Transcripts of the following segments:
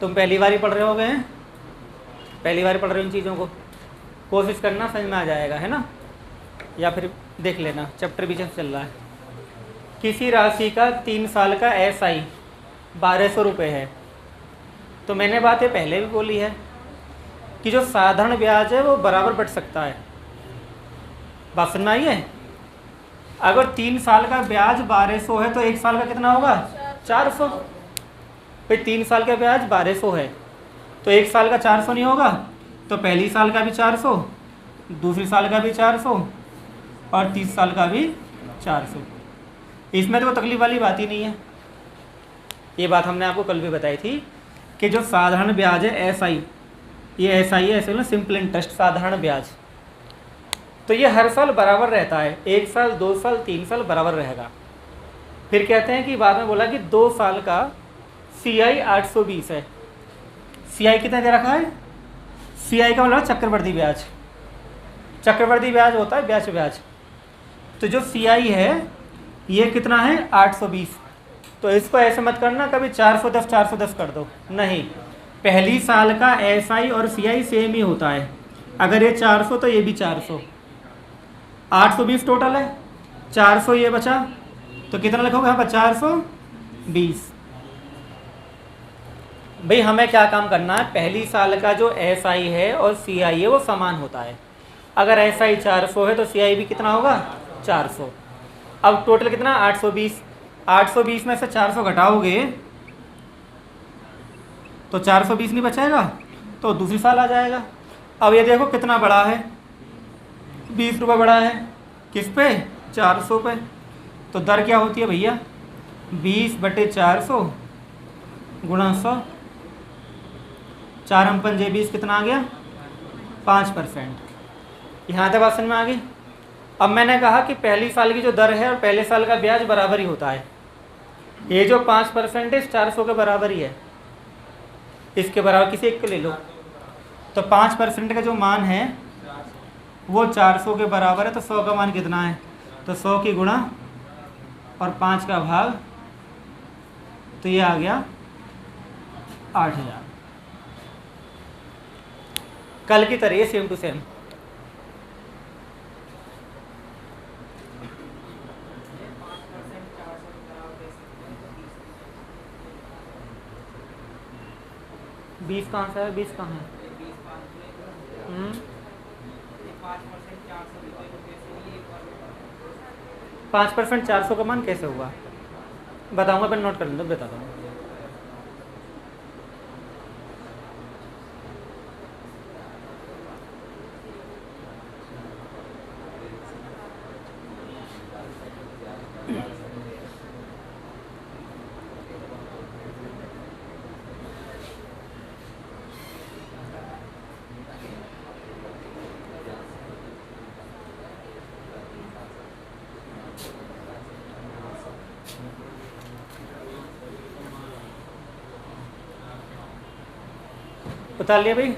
तुम पहली बार ही पढ़ रहे हो गए, पहली बार पढ़ रहे हो इन चीज़ों को, कोशिश करना समझ में आ जाएगा, है ना। या फिर देख लेना, चैप्टर भी चल रहा है। किसी राशि का 3 साल का SI 1200 रुपये है। तो मैंने बात ये पहले भी बोली है कि जो साधारण ब्याज है वो बराबर बढ़ सकता है। बात समझ में आई है। अगर 3 साल का ब्याज 1200 है तो 1 साल का कितना होगा 400। भाई 3 साल का ब्याज 1200 है तो 1 साल का 400 नहीं होगा, तो पहली साल का भी 400, दूसरी साल का भी 400 और 30 साल का भी 400। इसमें तो कोई तकलीफ वाली बात ही नहीं है। ये बात हमने आपको कल भी बताई थी कि जो साधारण ब्याज है SI, ये SI है, ऐसे ना सिंपल इंटरेस्ट, साधारण ब्याज, तो ये हर साल बराबर रहता है। 1 साल 2 साल 3 साल बराबर रहेगा। फिर कहते हैं कि बाद में बोला कि 2 साल का CI 820 है। CI कितना दे रखा है, CI का मतलब चक्रवर्ती ब्याज, चक्रवर्ती ब्याज होता है ब्याज ब्याज। तो जो CI है ये कितना है 820। तो इसको ऐसे मत करना कभी 410 कर दो, नहीं, पहली साल का SI और CI सेम ही होता है। अगर ये 400 तो ये भी 400, 820 टोटल है, 400 ये बचा, तो कितना लिखोगे यहाँ पर 420। भाई हमें क्या काम करना है, पहली साल का जो SI है और CI है वो समान होता है। अगर SI 400 है तो CI भी कितना होगा 400। अब टोटल कितना 820, 820 में से 400 घटाओगे तो 420 नहीं बचेगा, तो दूसरी साल आ जाएगा। अब ये देखो कितना बड़ा है, 20 रुपये बड़ा है, किस पे 400 पे। तो दर क्या होती है भैया 20/400 गुणा 100, 4 हम 5 20 कितना आ गया 5%। यहाँ तक बात समझ में आ गई। अब मैंने कहा कि पहली साल की जो दर है और पहले साल का ब्याज बराबर ही होता है। ये जो 5% है 400 के बराबर ही है, इसके बराबर किसी एक को ले लो। तो 5% का जो मान है वो 400 के बराबर है, तो 100 का मान कितना है, तो 100 की गुणा और 5 का भाग, तो ये आ गया 8000। कल की तरह सेम टू सेम। बीस कहाँ से है, 20 कहाँ है? 5% 400 का मान कैसे हुआ बताऊंगा, मैं नोट कर लूँगा, बताता हूँ। बता लिया भाई।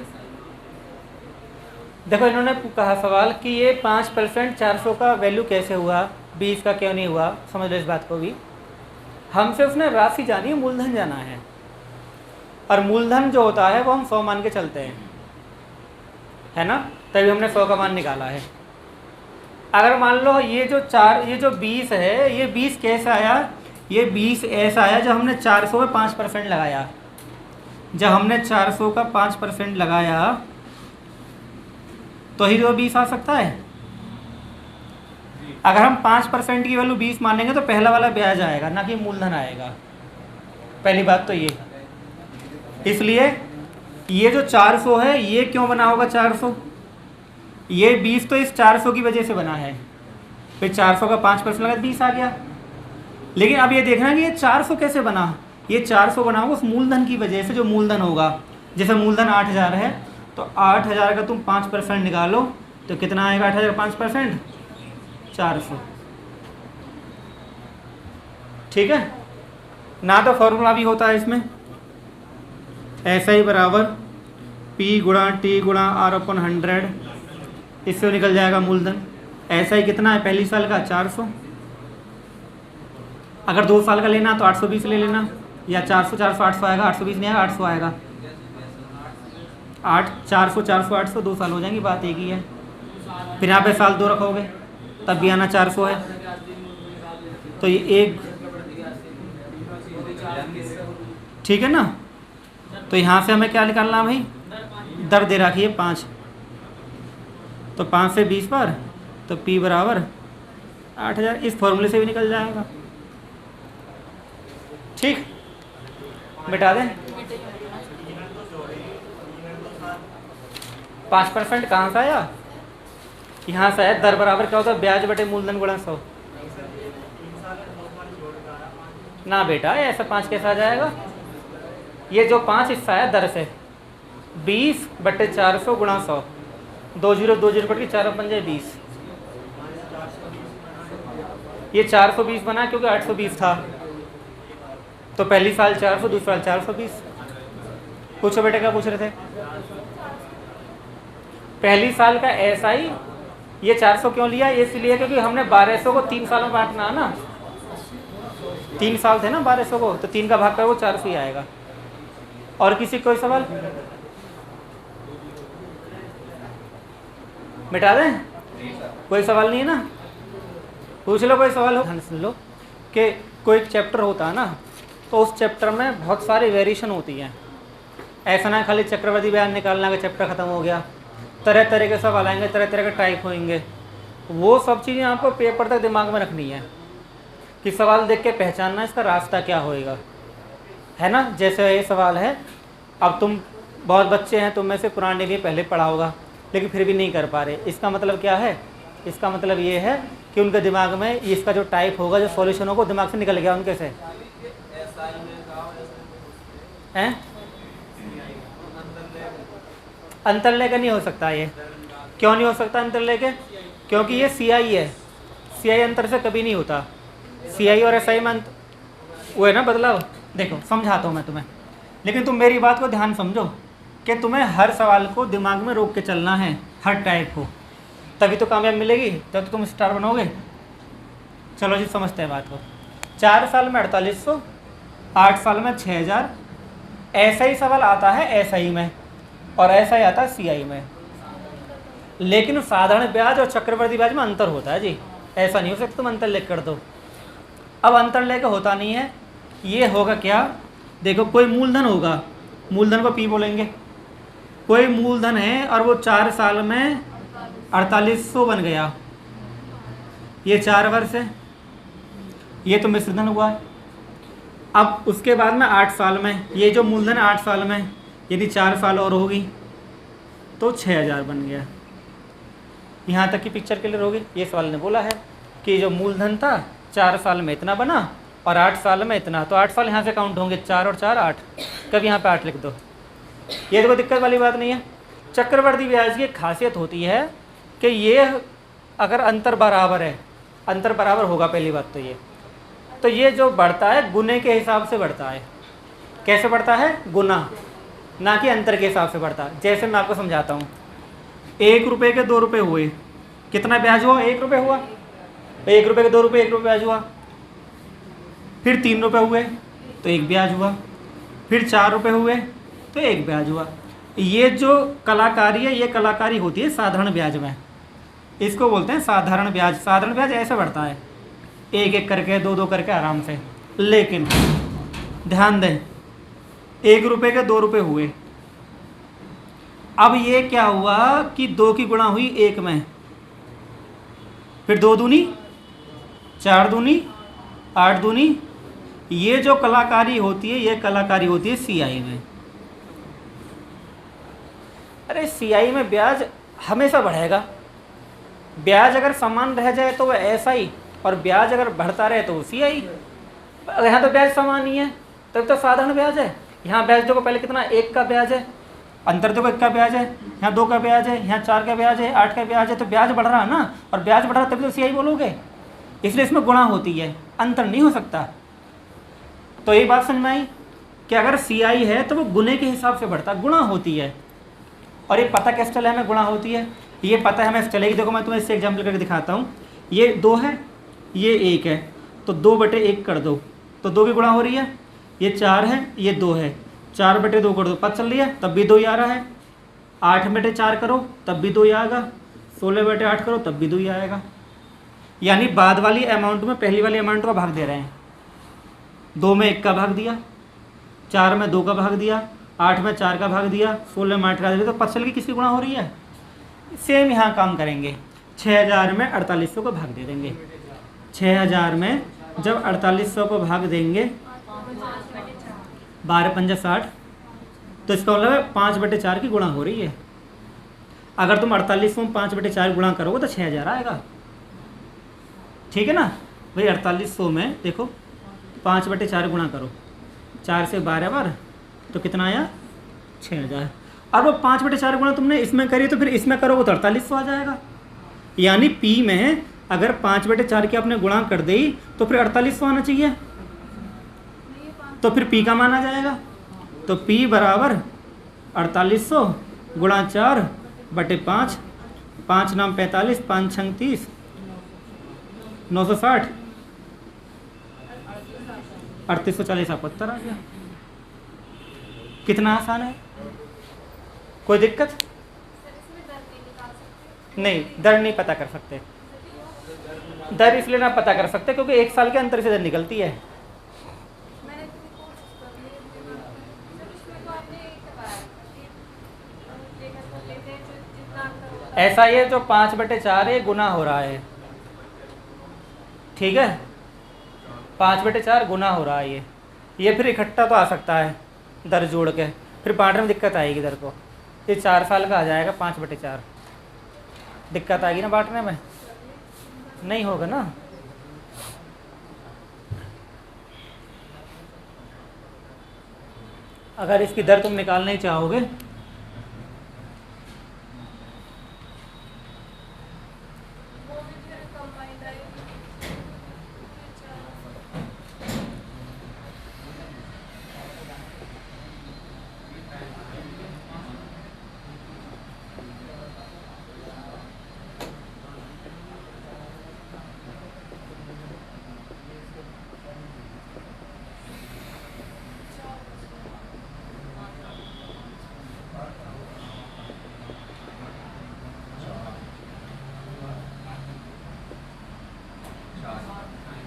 देखो इन्होंने कहा सवाल कि ये 5% 400 का वैल्यू कैसे हुआ, 20 का क्यों नहीं हुआ, समझ लो इस बात को भी। हमसे उसने राशि जानी है, मूलधन जाना है, और मूलधन जो होता है वो हम 100 मान के चलते हैं, है ना, तभी हमने 100 का मान निकाला है। अगर मान लो ये जो 20 है, ये 20 कैसे आया, ये 20 ऐसा आया जब हमने 400 में 5% लगाया। जब हमने 400 का 5% लगाया तो ही तो 20 आ सकता है। अगर हम 5% की वैल्यू 20 मानेंगे तो पहला वाला ब्याज आएगा, ना कि मूलधन आएगा। पहली बात तो ये, इसलिए ये जो 400 है ये क्यों बना होगा 400, ये 20 तो इस 400 की वजह से बना है, फिर 400 का 5% लगा 20 आ गया। लेकिन अब ये देखना कि ये 400 कैसे बना, ये 400 बना होगा उस मूलधन की वजह से, जो मूलधन होगा। जैसे मूलधन 8000 है तो 8000 का तुम 5% निकालो तो कितना आएगा 8000 5%, 400। ठीक है ना। तो फॉर्मूला भी होता है इसमें, SI बराबर P गुणा T गुणा R/100, इससे निकल जाएगा मूलधन। SI कितना है पहली साल का 400, अगर 2 साल का लेना तो 820 ले लेना, या 400 400 800 आएगा, 820 नहीं आएगा 800 आएगा। 8 400 400 800 2 साल हो जाएंगी, बात एक ही है। फिर यहाँ पे साल 2 रखोगे तब भी आना 400 है, तो ये एक, ठीक है ना। तो यहाँ से हमें क्या निकालना भाई, दर दे रखी है 5, तो 5 से 20 पर, तो P बराबर 8000, इस फॉर्मूले से भी निकल जाएगा। ठीक, मिटा दें। 5% कहाँ से आया, यहाँ से है। दर बराबर क्या होता है, ब्याज बटे मूलधन गुणा 100। ना बेटा ऐसा 5 कैसे आ जाएगा, ये जो 5 हिस्सा है दर से 20 बटे 400 गुणा 100, 2 0 2 0 कट के 4 पंजे 20, ये 420 बना क्योंकि 820 था, तो पहली साल 400 दूसरा साल 420। पूछो बेटे क्या पूछ रहे थे, पहली साल का SI ये 400 क्यों लिया, ये इसलिए क्योंकि हमने 1200 को 3 सालों में बांटना है ना, 3 साल थे ना 1200 को, तो 3 का भाग करो 400 ही आएगा। और किसी कोई सवाल, मिटा दें, कोई सवाल नहीं है ना, पूछ लो कोई सवाल हो। ध्यान सुन लो कि कोई चैप्टर होता है ना, तो उस चैप्टर में बहुत सारी वेरिएशन होती हैं। ऐसा ना खाली चक्रवर्ती ब्याज निकालना का चैप्टर खत्म हो गया, तरह तरह के सवाल आएंगे, तरह तरह के टाइप होंगे। वो सब चीज़ें आपको पेपर तक दिमाग में रखनी है कि सवाल देख के पहचानना इसका रास्ता क्या होएगा, है ना। जैसे ये सवाल है, अब तुम बहुत बच्चे हैं, तुम में से पुराने लिए पहले पढ़ा होगा लेकिन फिर भी नहीं कर पा रहे, इसका मतलब क्या है, इसका मतलब ये है कि उनके दिमाग में इसका जो टाइप होगा, जो सॉल्यूशन होगा, दिमाग से निकल गया उनके से, हैं। अंतर लेके नहीं हो सकता ये, क्यों नहीं हो सकता अंतर लेके, क्योंकि ये CI है, CI अंतर से कभी नहीं होता। CI और SI में वो है ना बदलाव। देखो समझाता हूँ मैं तुम्हें, लेकिन तुम मेरी बात को ध्यान समझो कि तुम्हें हर सवाल को दिमाग में रोक के चलना है, हर टाइप को, तभी तो कामयाब मिलेगी, तब तो तुम स्टार बनोगे। चलो जी समझते हैं बात को। 4 साल में 4800, 8 साल में 6000, ऐसा ही सवाल आता है SI में और ऐसा ही आता है CI में, लेकिन साधारण ब्याज और चक्रवर्ती ब्याज में अंतर होता है जी। ऐसा नहीं हो सकता तुम अंतर लेकर कर दो। अब अंतर लेकर होता नहीं है, ये होगा क्या, देखो कोई मूलधन होगा, मूलधन को P बोलेंगे, कोई मूलधन है और वो 4 साल में 4800 बन गया, ये 4 वर्ष है, ये तो मिश्रधन हुआ है। अब उसके बाद में 8 साल में, ये जो मूलधन 8 साल में यदि 4 साल और होगी तो 6000 बन गया। यहाँ तक की पिक्चर क्लियर होगी। ये सवाल ने बोला है कि जो मूलधन था 4 साल में इतना बना और 8 साल में इतना, तो 8 साल यहाँ से काउंट होंगे, 4 और 4 8, कभी यहाँ पे 8 लिख दो, ये तो कोई दिक्कत वाली बात नहीं है। चक्रवर्ती ब्याज की एक खासियत होती है कि ये अगर अंतर बराबर है, अंतर बराबर होगा पहली बात तो ये जो बढ़ता है गुने के हिसाब से बढ़ता है। कैसे बढ़ता है, गुना, ना कि अंतर के हिसाब से बढ़ता है। जैसे मैं आपको समझाता हूँ, 1 रुपये के 2 रुपये हुए, कितना ब्याज हुआ, 1 रुपये हुआ, 1 रुपये के 2 रुपये 1 रुपये ब्याज हुआ। फिर 3 रुपये हुए तो 1 ब्याज हुआ, फिर 4 रुपये हुए तो 1 ब्याज हुआ। ये जो कलाकारी है, ये कलाकारी होती है साधारण ब्याज में, इसको बोलते हैं साधारण ब्याज। साधारण ब्याज ऐसे बढ़ता है, 1 1 करके 2 2 करके आराम से। लेकिन ध्यान दें, 1 रुपये के 2 रुपये हुए, अब ये क्या हुआ कि 2 की गुणा हुई 1 में, फिर 2 दूनी 4 दूनी 8 दूनी। ये जो कलाकारी होती है, ये कलाकारी होती है CI में। अरे CI में ब्याज हमेशा बढ़ेगा, ब्याज अगर समान रह जाए तो वह SI, और ब्याज अगर बढ़ता रहे तो वो CI। यहाँ तो ब्याज समान ही है, तब तो साधारण ब्याज है। यहाँ ब्याज देखो पहले कितना, 1 का ब्याज है, अंतर देखो 1 का ब्याज है, यहाँ 2 का ब्याज है, यहाँ 4 का ब्याज है, 8 का ब्याज है, तो ब्याज बढ़ रहा है ना, और ब्याज बढ़ रहा है तभी तो CI बोलोगे, इसलिए इसमें गुणा होती है, अंतर नहीं हो सकता। तो ये बात समझ में आई कि अगर CI है तो वो गुने के हिसाब से बढ़ता, गुणा होती है। और ये पता कैसे चला हमें गुणा होती है, ये पता है हमें चलेगी। देखो मैं तुम्हें इससे एग्जाम्पल करके दिखाता हूँ। ये 2 है, ये 1 है, तो 2/1 कर दो तो 2 की गुणा हो रही है। ये 4 है, ये 2 है, 4/2 कर दो, पता चल रही है, तब भी 2 ही आ रहा है। 8/4 करो तब भी 2 ही आएगा, 16/8 करो तब भी 2 ही आएगा। यानी बाद वाली अमाउंट में पहली वाली अमाउंट का भाग दे रहे हैं। 2 में 1 का भाग दिया, 4 में 2 का भाग दिया, 8 में 4 का भाग दिया, 16 में 8 का दिया, तो पता चल की किसकी गुणा हो रही है। सेम यहाँ काम करेंगे, 6000 में 4800 को भाग दे देंगे। 6000 में जब 4800 को भाग देंगे 12×5 = 60, तो इसका मतलब है 5/4 की गुणा हो रही है। अगर तुम 4800 में 5/4 गुणा करोगे तो 6000 आएगा, ठीक है ना भाई। 4800 में देखो 5/4 गुणा करो, 4 से 12 बार, तो कितना आया 6000। अब वो 5/4 गुणा तुमने इसमें करी तो फिर इसमें करोगे तो 4800 आ जाएगा। यानी P में अगर 5/4 की आपने गुणा कर दी तो फिर 4800 आना चाहिए, तो फिर P का मान आ जाएगा। तो P बराबर 4800 गुणा 4/5, 5 नाम 45, 5 छंग 30, 960, 3840 आपका उत्तर आ गया। कितना आसान है, कोई दिक्कत नहीं। दर नहीं पता कर सकते, दर इसलिए ना पता कर सकते क्योंकि 1 साल के अंतर से दर निकलती है। ऐसा ये जो 5/4 है गुना हो रहा है, ठीक है, 5/4 गुना हो रहा है ये फिर इकट्ठा तो आ सकता है दर जोड़ के, फिर बांटने में दिक्कत आएगी दर को। ये 4 साल का आ जाएगा 5/4, दिक्कत आएगी ना बांटने में, नहीं होगा ना। अगर इसकी दर तुम निकालना ही चाहोगे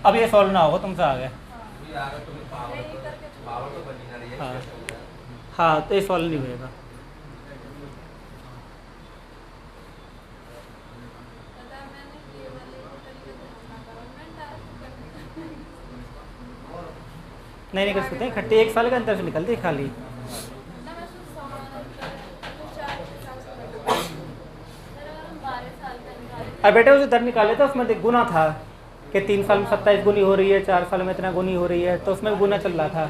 अब ये सॉल्व ना होगा तुमसे आगे। हाँ हाँ, तो ये सॉल्व नहीं होएगा। नहीं कर सकते, इकट्ठे 1 साल के अंतर से निकलती है खाली। अब बेटे उसे दर निकाले तो उसमें गुना था कि 3 साल में 27 गुनी हो रही है, 4 साल में इतना गुनी हो रही है, तो उसमें गुना चल रहा था।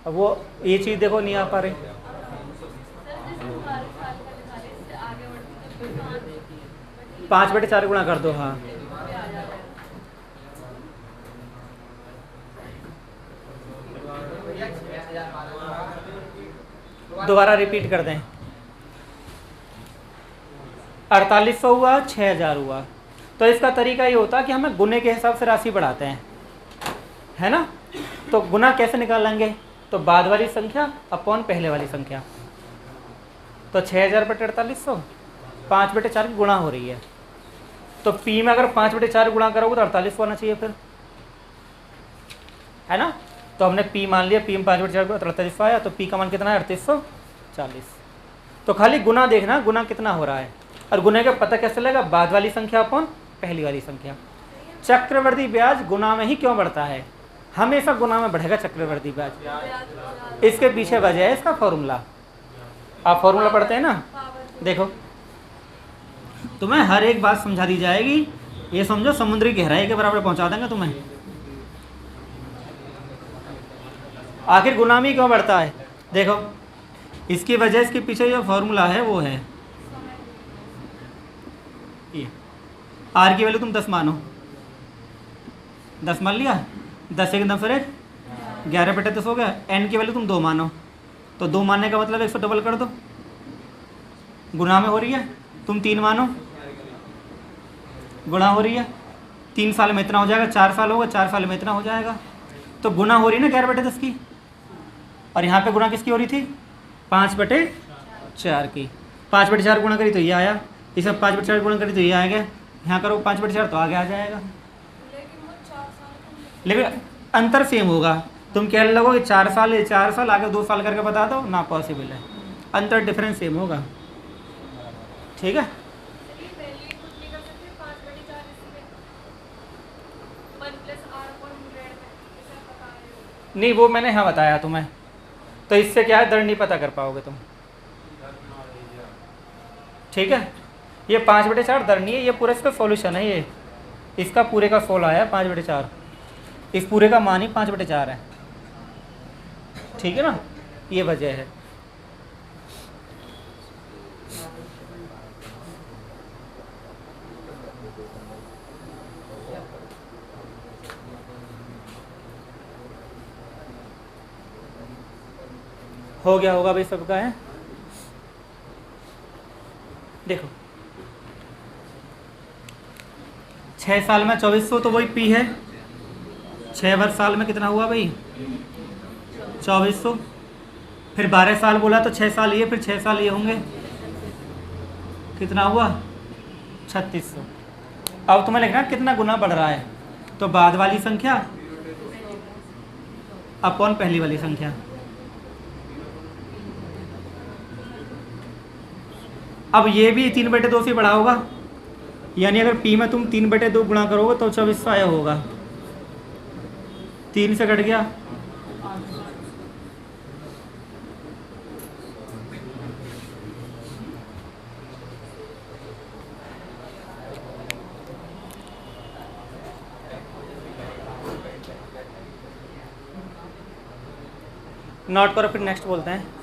अब वो ये चीज़ देखो नहीं आ पा रही। पाँच बटे 4 गुणा कर दो। हाँ दोबारा रिपीट कर दें। 4800 हुआ, 6000 हुआ। तो इसका तरीका ये होता है कि हमें गुने के हिसाब से राशि बढ़ाते हैं, है ना। तो गुना कैसे निकालेंगे, तो बाद वाली संख्या अपॉन पहले वाली संख्या। तो 6000 बटे 4800, 5/4 की गुणा हो रही है। तो P में अगर 5/4 गुणा करोगे तो 4800 आना चाहिए फिर, है ना। तो हमने P मान लिया, P में 5/4 को 4800 आया, तो P का मान कितना है 3840। तो खाली गुना देखना, गुना कितना हो रहा है, और गुने का पता कैसे चलेगा, बाद वाली संख्या अपॉन पहली वाली संख्या। चक्रवर्ती ब्याज गुना में ही क्यों बढ़ता है, हमेशा गुना में बढ़ेगा चक्रवर्ती ब्याज। इसके पीछे वजह है इसका फॉर्मूला। आप फॉर्मूला पढ़ते हैं ना, देखो तुम्हें हर एक बात समझा दी जाएगी। ये समझो समुद्री गहराई के बराबर पहुंचा देंगे तुम्हें। आखिर गुना में क्यों बढ़ता है, देखो इसकी वजह, इसके पीछे जो फॉर्मूला है वो है ये। आर की वैल्यू तुम 10 मानो, 10 मान लिया, 10 एक 10 एक 11/10 हो गया। एन की वैल्यू तुम 2 मानो, तो 2 मानने का मतलब 100 डबल कर दो, गुना में हो रही है। तुम 3 मानो, गुणा हो रही है। 3 साल में इतना हो जाएगा, 4 साल होगा, 4 साल में इतना हो जाएगा। तो गुना हो रही है ना 11/10 की, और यहाँ पे गुना किसकी हो रही थी 5/4 4 की 5/4 गुणा करी तो ये आया, इसे 5/4 गुणा करी तो ये आएगा, यहाँ करो 5/4 तो आगे आ जाएगा। लेकिन अंतर सेम होगा। तुम कह लगो कि 4 साल है, 4 साल आगे 2 साल करके बता दो ना, पॉसिबल है। अंतर डिफरेंस सेम होगा। ठीक है, नहीं वो मैंने यहाँ बताया तुम्हें, तो इससे क्या है, दर नहीं पता कर पाओगे तुम। ठीक है, ये 5/4 दर नहीं है, ये पूरा इसका सॉल्यूशन है। ये इसका पूरे का सोल आया 5/4, इस पूरे का मान ही 5/4 है। ठीक है ना, ये वजह है। हो गया होगा भाई सबका है। देखो 6 साल में 2400 तो वही पी है, 6 वर्ष साल में कितना हुआ भाई 2400, फिर 12 साल बोला तो 6 साल ये, फिर 6 साल ये होंगे, कितना हुआ 3600। अब तुम्हें लिखना कितना गुना बढ़ रहा है, तो बाद वाली संख्या अपॉन पहली वाली संख्या। अब ये भी 3/2 से बड़ा होगा, यानी अगर P में तुम 3/2 गुणा करोगे तो 2400 आया होगा, 3 से कट गया, नोट करो फिर नेक्स्ट बोलते हैं।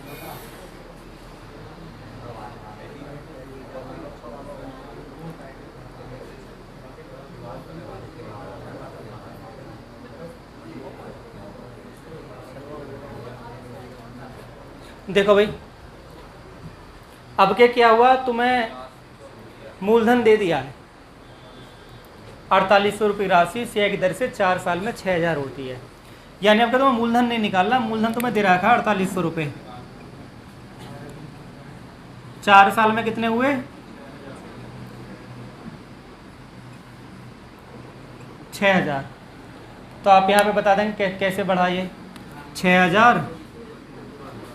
देखो भाई अब क्या हुआ, तुम्हें मूलधन दे दिया है 4800 रुपये राशि से की दर से 4 साल में 6000 होती है, यानी आपका तुम्हें मूलधन नहीं निकालना, मूलधन तुम्हें दे रखा 4800 रुपये। 4 साल में कितने हुए 6000, तो आप यहाँ पे बता देंगे कैसे बढ़ा ये 6000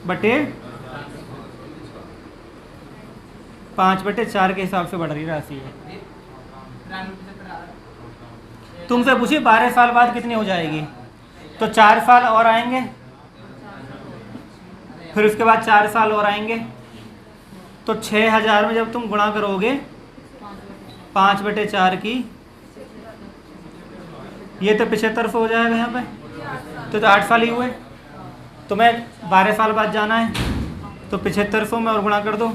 बटे 5/4 के हिसाब से बढ़ रही राशि है। तुमसे पूछिए 12 साल बाद कितनी हो जाएगी, तो 4 साल और आएंगे, फिर उसके बाद 4 साल और आएंगे, तो 6000 में जब तुम गुणा करोगे 5/4 की, ये तो 7500 हो जाएगा यहाँ पे, तो 8 साल ही हुए। तुम्हें 12 साल बाद जाना है, तो 7500 में और गुणा कर दो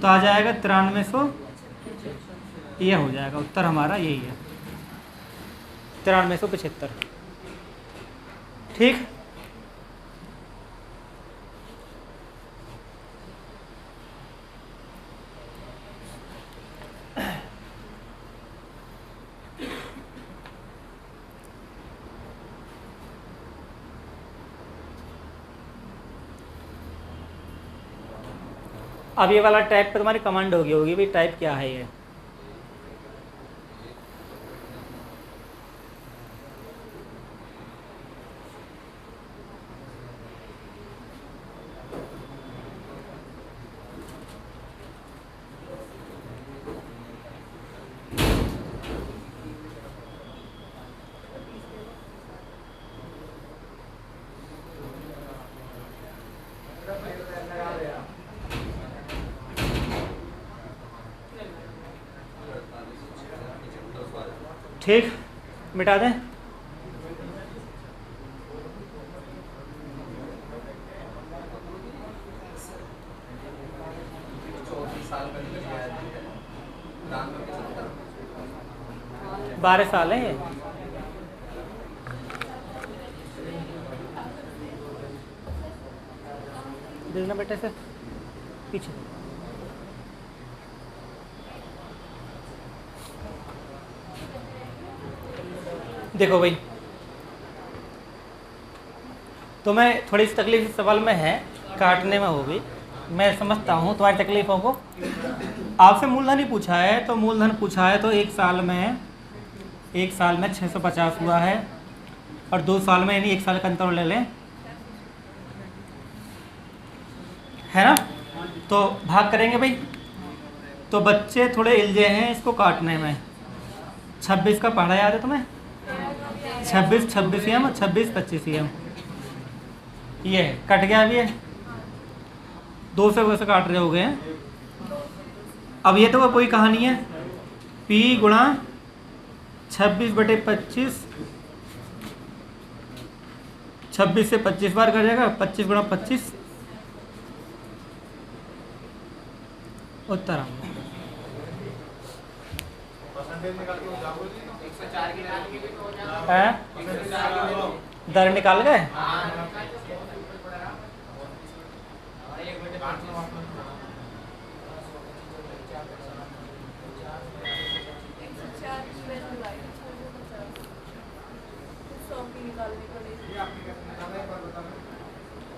तो आ जाएगा 9300, ये हो जाएगा उत्तर हमारा यही है 9375। ठीक, अब ये वाला टाइप पे तुम्हारी कमांड होगी भाई टाइप क्या है ये। ठीक, मिटा दें। बारह साल है ये। देखना बेटे से पीछे। देखो भाई तो मैं थोड़ी सी तकलीफ इस सवाल में है काटने में होगी, मैं समझता हूँ तुम्हारी तकलीफ़ों को। आपसे मूलधन ही पूछा है, तो मूलधन पूछा है तो एक साल में 650 हुआ है, और 2 साल में, यानी 1 साल का अंतर ले लें, है ना। तो भाग करेंगे भाई। तो बच्चे थोड़े इलझे हैं इसको काटने में। 26 का पढ़ा याद है तुम्हें? 26 26 और 26 25 ये कट गया अभी, 2 से वैसे काट रहे हो गए हैं। अब ये तो कोई कहानी है, P गुणा 26/25, 26 से 25 बार कर जाएगा, 25 गुणा 25 उत्तर है। दर निकाल गए।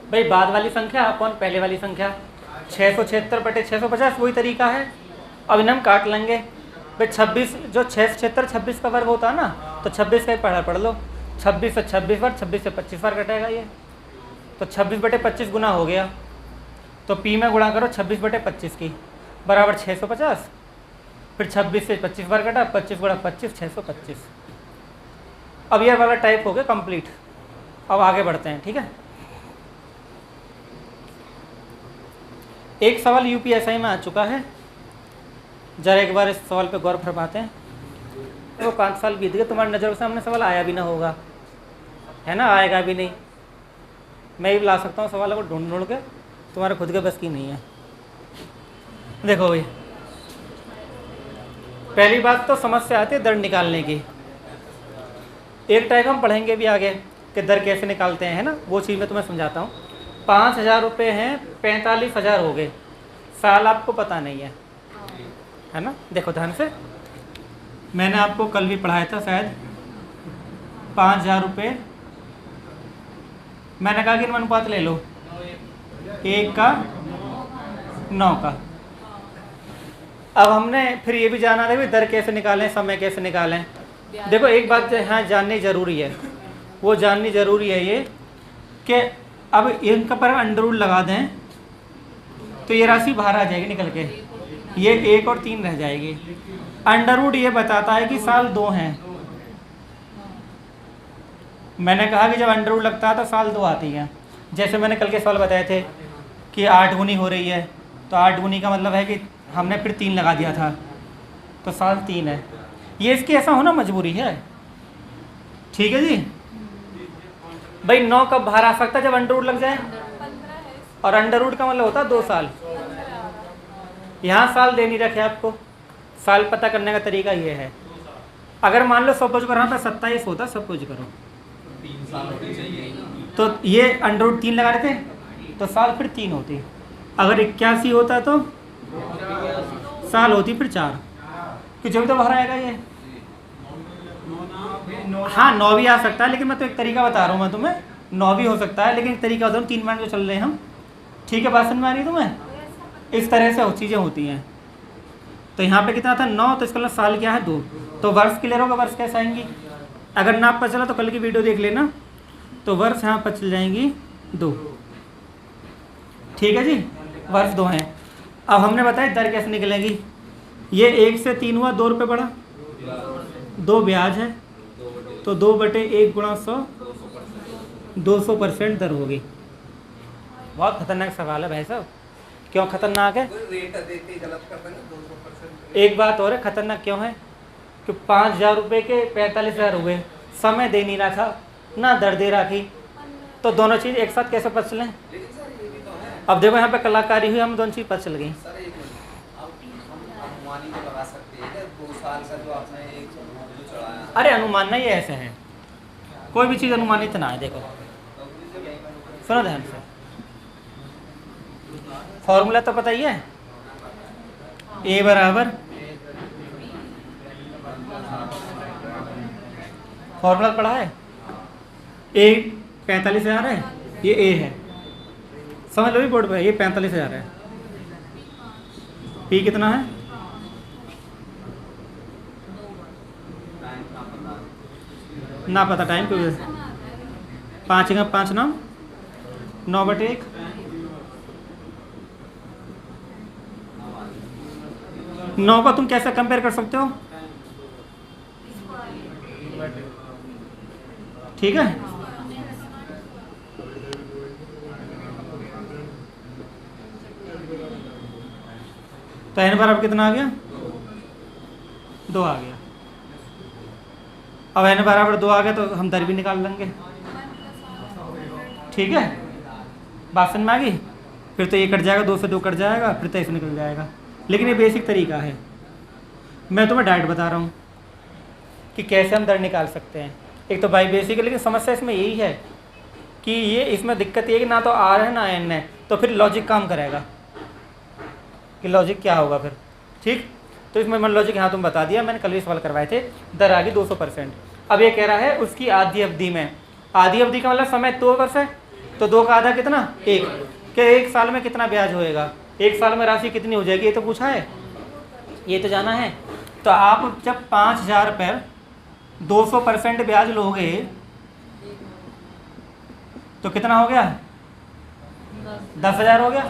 भाई बाद वाली संख्या कौन, पहले वाली संख्या 676/650 वही तरीका है। अब इन्हें हम काट लेंगे भाई। 26 जो 676 26 का वर्ग होता है ना, तो 26 का ही पढ़ लो। 26 से 26 बार, 26 से 25 बार कटेगा ये, तो 26/25 गुना हो गया। तो P में गुणा करो 26/25 की, बराबर 650। फिर 26 से 25 बार कटा, 25 गुणा 25 625। अब ये वाला टाइप हो गया कंप्लीट। अब आगे बढ़ते हैं, ठीक है। एक सवाल UPSI में आ चुका है, जरा एक बार इस सवाल पे गौर फरमाते हैं। तो 5 साल बीत गए, तुम्हारी नज़र के सामने सवाल आया भी ना होगा, है ना, आएगा भी नहीं। मैं भी ला सकता हूँ सवालों को ढूंढ ढूंढ के, तुम्हारे खुद के बस की नहीं है। देखो भाई, पहली बात तो समस्या आती है दर निकालने की। एक टाइप हम पढ़ेंगे भी आगे कि दर कैसे निकालते हैं, है ना, वो चीज़ मैं तुम्हें समझाता हूँ। 5000 रुपये हैं, 45,000 हो गए, साल आपको पता नहीं है ना। देखो ध्यान से, मैंने आपको कल भी पढ़ाया था शायद। 5000 रुपये, मैंने कहा कि अनुपात ले लो, 1 का 9 का। अब हमने फिर ये भी जाना था भी दर कैसे निकालें, समय कैसे निकालें। देखो एक बात यहाँ जाननी ज़रूरी है, वो जाननी ज़रूरी है ये कि अब इनका पर अंडर रूट लगा दें तो ये राशि बाहर आ जाएगी निकल के, ये 1 और 3 रह जाएगी। अंडर रूट ये बताता है कि साल 2 हैं। मैंने कहा कि जब अंडर रूट लगता है तो साल 2 आती है। जैसे मैंने कल के सवाल बताए थे कि 8 गुनी हो रही है, तो 8 गुनी का मतलब है कि हमने फिर 3 लगा दिया था, तो साल 3 है। ये इसकी ऐसा होना मजबूरी है, ठीक है जी। भाई 9 कब बाहर आ सकता है? जब अंडर रूट लग जाए, और अंडर रूट का मतलब होता है 2 साल। यहाँ साल दे नहीं रखे आपको, साल पता करने का तरीका ये है। अगर मान लो सपोज करो तो 27 होता, सपोज करो, तो ये अंडर रूट 3 लगा रहे थे, तो साल फिर 3 होती। अगर 81 होता तो साल होती फिर 4, कि जो भी तो बाहर आएगा ये। हाँ 9 भी आ सकता है, लेकिन मैं तो एक तरीका बता रहा हूँ मैं तुम्हें। 9 भी हो सकता है, लेकिन एक तरीका बता रहा हूँ, 3 मिनट जो चल रहे हैं हम, ठीक है, बात समझ में आ रही है तुम्हें? इस तरह से चीज़ें होती हैं। तो यहाँ पे कितना था 9, तो इसका मतलब साल क्या है 2। तो वर्ष क्लियर होगा, वर्ष कैसे आएंगी? अगर ना पता चला तो कल की वीडियो देख लेना, तो वर्ष यहाँ पर चल जाएंगी 2, ठीक है जी, वर्ष 2 हैं। अब हमने बताया दर कैसे निकलेगी। ये 1 से 3 हुआ, 2 रुपये बढ़ा, 2 ब्याज है, तो 2/1 गुणा 100, 200% दर होगी। बहुत खतरनाक सवाल है भाई साहब। क्यों खतरनाक है? एक बात और है, खतरनाक क्यों है कि 5000 रुपये के 45,000 हुए, समय दे नहीं रहा था ना दर दे रहा थी, तो दोनों चीज़ एक साथ कैसे पता चलें? अब देखो यहाँ पे कलाकारी हुई, हम दोनों चीज़ पता चल गई। अरे अनुमान नहीं, ऐसे है, कोई भी चीज़ अनुमानित ना है। देखो सुनो ध्यान से, फॉर्मूला तो पता ही है, ए बराबर, फॉर्मूला पढ़ा है, ए 45,000 है, ये ए है, समझ लो भी बोर्ड पे, ये 45,000 है। पी कितना है? ना पता टाइम क्यों? 5 का 5 9 9/1। 9 का तुम कैसे कंपेयर कर सकते हो? ठीक है, तो n बराबर कितना आ गया? 2 आ गया। अब n बराबर 2 आ गया तो हम दर भी निकाल लेंगे। ठीक है, बात समझ में आ गई? फिर तो ये कट जाएगा, 2 से 2 कट जाएगा, फिर 23 निकल जाएगा। लेकिन ये बेसिक तरीका है, मैं तुम्हें डायरेक्ट बता रहा हूँ कि कैसे हम दर निकाल सकते हैं। एक तो बाई बेसिक है, लेकिन समस्या इसमें यही है कि ये इसमें दिक्कत ये है कि ना तो आर है ना एन है, तो फिर लॉजिक काम करेगा कि लॉजिक क्या होगा फिर। ठीक, तो इसमें मन लॉजिक यहाँ तुम बता दिया, मैंने कल भी सवाल करवाए थे। दर आ गई 200%। अब ये कह रहा है उसकी आधी अवधि में, आधी अवधि का मतलब समय 2 वर्ष है, तो 2 का आधा कितना? 1। क्या 1 साल में कितना ब्याज होएगा? 1 साल में राशि कितनी हो जाएगी? ये तो पूछा है, ये तो जाना है। तो आप जब 5,000 पर 200% ब्याज लोगे तो कितना हो गया? 10,000 हो गया।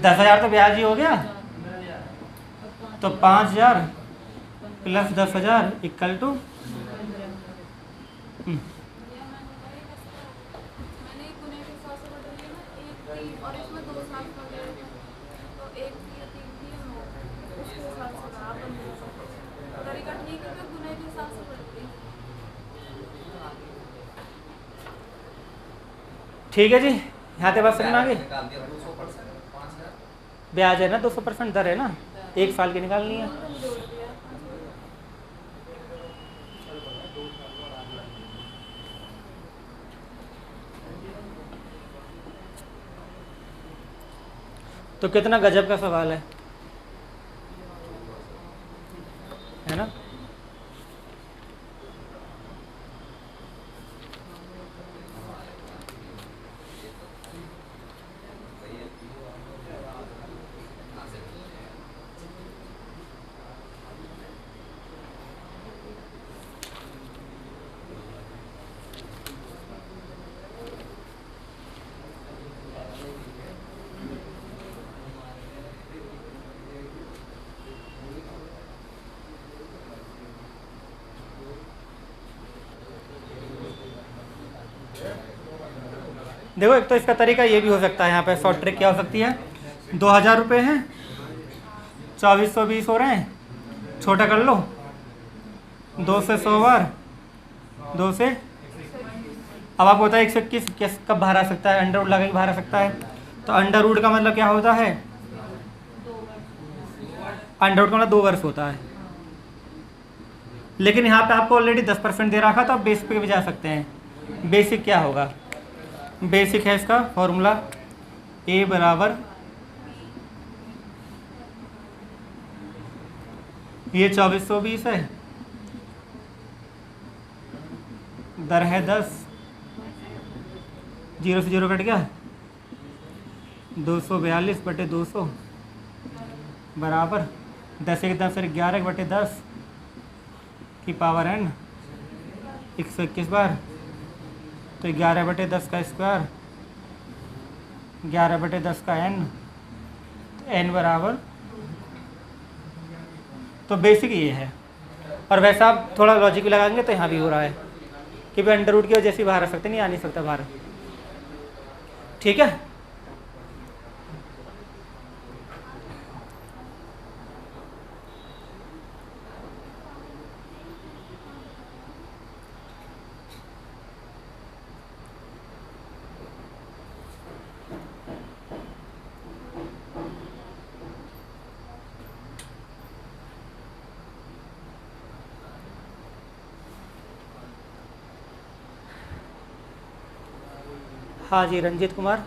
10,000 तो ब्याज ही हो गया। तो 5,000 प्लस 10,000 इक्वल टू ठीक है जी, यहाँ पे बात समझ में आ गई? ब्याज है ना 200%, दर है ना 1 साल की निकालनी है। तो कितना गजब का सवाल है ना? देखो, एक तो इसका तरीका ये भी हो सकता है, यहाँ पे शॉर्ट ट्रिक क्या हो सकती है? 2,000 रुपये हैं, 2420 हो रहे हैं, छोटा कर लो, 2 से 100 बार, 2 से, अब आपको पता है 121 कब बाहर आ सकता है? अंडर रूट लगा के बाहर आ सकता है। तो अंडर रूट का मतलब क्या होता है? अंडर रूट का मतलब 2 वर्ष होता है। लेकिन यहाँ पे आपको ऑलरेडी 10% दे रखा, तो आप बेसिक पे भी जा सकते हैं। बेसिक क्या होगा? बेसिक है इसका फॉर्मूला ए बराबर, ये 2420 है, दर है 10, 0 से 0 कट गया, 242/200 बराबर 10 1 10 11/10 की पावर n 121 बार, तो 11/10 का स्क्वायर, 11/10 का n, n बराबर, तो बेसिक ये है। और वैसा आप थोड़ा लॉजिक भी लगाएंगे तो यहाँ भी हो रहा है कि भाई अंडर रूट की वजह से बाहर आ सकते, नहीं आ नहीं सकता बाहर। ठीक है, हाँ जी रंजीत कुमार।